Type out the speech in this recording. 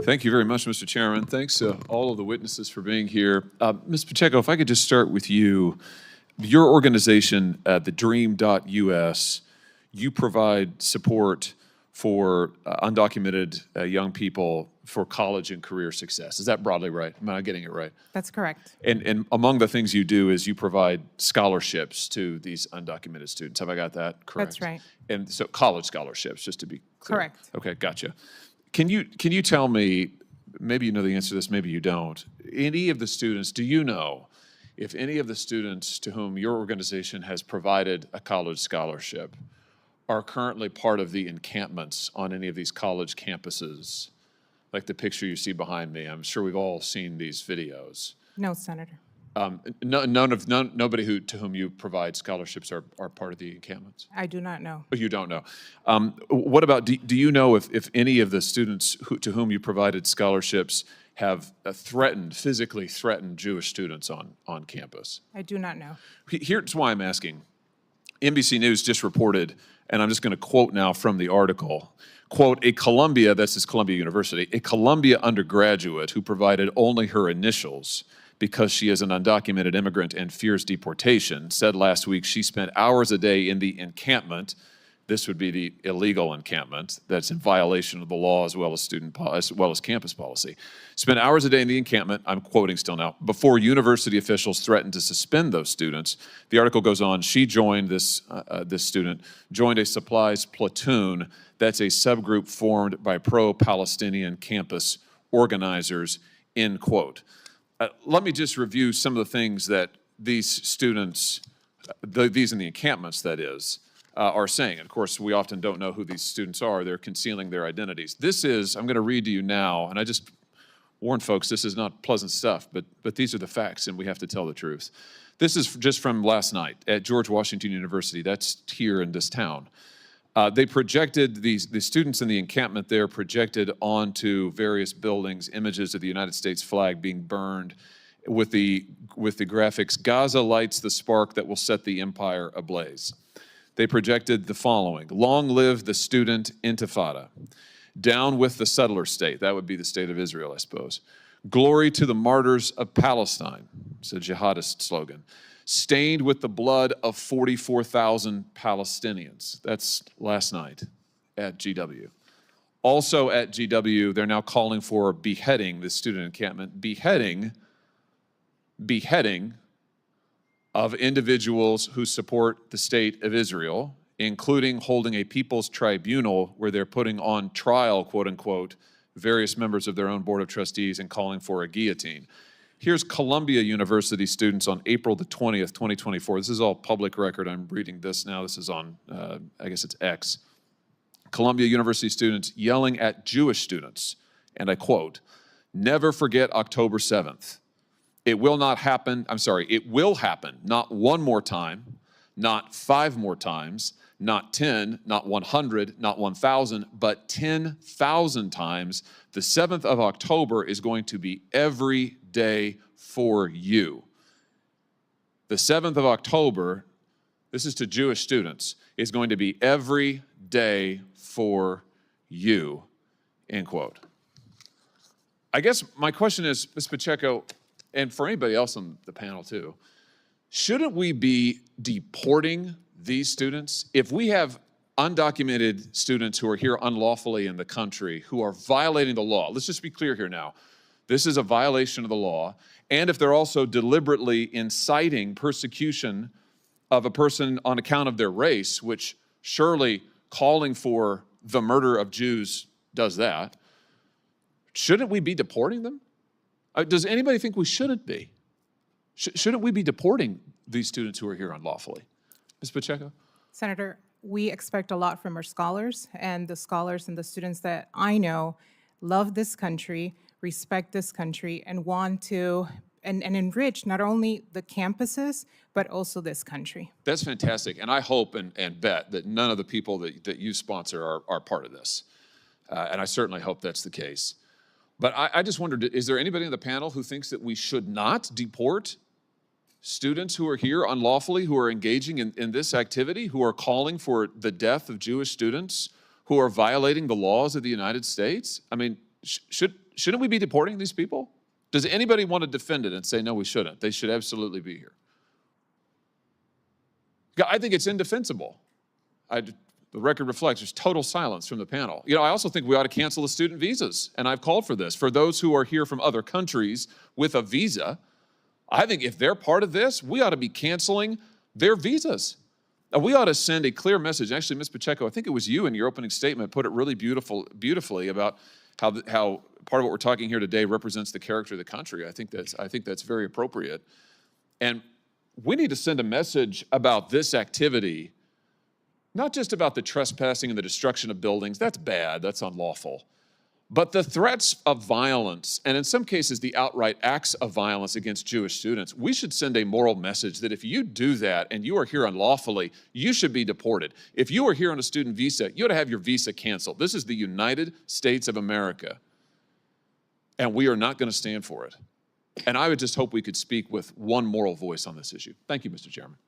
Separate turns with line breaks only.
Thank you very much, Mr. Chairman. Thanks to all of the witnesses for being here. Ms. Pacheco, if I could just start with you. Your organization, the Dream.us, you provide support for undocumented young people for college and career success. Is that broadly right? Am I getting it right?
That's correct.
And among the things you do is you provide scholarships to these undocumented students. Have I got that correct?
That's right.
And so college scholarships, just to be clear.
Correct.
Okay, gotcha. Can you tell me, maybe you know the answer to this, maybe you don't, any of the students, do you know if any of the students to whom your organization has provided a college scholarship are currently part of the encampments on any of these college campuses? Like the picture you see behind me, I'm sure we've all seen these videos.
No, Senator.
Nobody to whom you provide scholarships are part of the encampments?
I do not know.
You don't know. What about, do you know if any of the students to whom you provided scholarships have physically threatened Jewish students on campus?
I do not know.
Here's why I'm asking. NBC News just reported, and I'm just going to quote now from the article, quote, this is Columbia University, a Columbia undergraduate who provided only her initials because she is an undocumented immigrant and fears deportation, said last week she spent hours a day in the encampment. This would be the illegal encampment that's in violation of the law as well as campus policy. Spent hours a day in the encampment, I'm quoting still now, before university officials threatened to suspend those students. The article goes on, she joined, this student, joined a supplies platoon. That's a subgroup formed by pro-Palestinian campus organizers, end quote. Let me just review some of the things that these students, these in the encampments that is, are saying. And of course, we often don't know who these students are. They're concealing their identities. This is, I'm going to read to you now, and I just warn folks, this is not pleasant stuff, but these are the facts, and we have to tell the truth. This is just from last night at George Washington University. That's here in this town. They projected, the students in the encampment there projected onto various buildings images of the United States flag being burned with the graphics, Gaza lights the spark that will set the empire ablaze. They projected the following: long live the student intifada, down with the settler state, that would be the state of Israel, I suppose. Glory to the martyrs of Palestine, it's a jihadist slogan. Stained with the blood of 44,000 Palestinians. That's last night at GW. Also at GW, they're now calling for beheading, the student encampment, beheading of individuals who support the state of Israel, including holding a people's tribunal where they're putting on trial, quote unquote, various members of their own board of trustees and calling for a guillotine. Here's Columbia University students on April the 20th, 2024. This is all public record. I'm reading this now. This is on, I guess it's X. Columbia University students yelling at Jewish students, and I quote, "Never forget October 7th. It will not happen, it will happen, not one more time, not 5 more times, not 10, not 100, not 1,000, but 10,000 times. The 7th of October is going to be every day for you." The 7th of October, this is to Jewish students, is going to be every day for you, end quote. I guess my question is, Ms. Pacheco, and for anybody else on the panel too, shouldn't we be deporting these students? If we have undocumented students who are here unlawfully in the country who are violating the law, let's just be clear here now, this is a violation of the law, and if they're also deliberately inciting persecution of a person on account of their race, which surely calling for the murder of Jews does that, shouldn't we be deporting them? Does anybody think we shouldn't be? Shouldn't we be deporting these students who are here unlawfully? Ms. Pacheco?
Senator, we expect a lot from our scholars, and the scholars and the students that I know love this country, respect this country, and want to and enrich not only the campuses, but also this country.
That's fantastic, and I hope and bet that none of the people that you sponsor are part of this. And I certainly hope that's the case. But I just wondered, is there anybody on the panel who thinks that we should not deport students who are here unlawfully, who are engaging in this activity, who are calling for the death of Jewish students, who are violating the laws of the United States? I mean, should shouldn't we be deporting these people? Does anybody want to defend it and say, no, we shouldn't? They should absolutely be here. I think it's indefensible. The record reflects there's total silence from the panel. You know, I also think we ought to cancel the student visas, and I've called for this. For those who are here from other countries with a visa, I think if they're part of this, we ought to be canceling their visas. We ought to send a clear message. Actually, Ms. Pacheco, I think it was you in your opening statement put it really beautifully about how part of what we're talking here today represents the character of the country. I think that's very appropriate. And we need to send a message about this activity, not just about the trespassing and the destruction of buildings. That's bad, that's unlawful. But the threats of violence, and in some cases the outright acts of violence against Jewish students, we should send a moral message that if you do that and you are here unlawfully, you should be deported. If you are here on a student visa, you ought to have your visa canceled. This is the United States of America, and we are not going to stand for it. And I would just hope we could speak with one moral voice on this issue. Thank you, Mr. Chairman.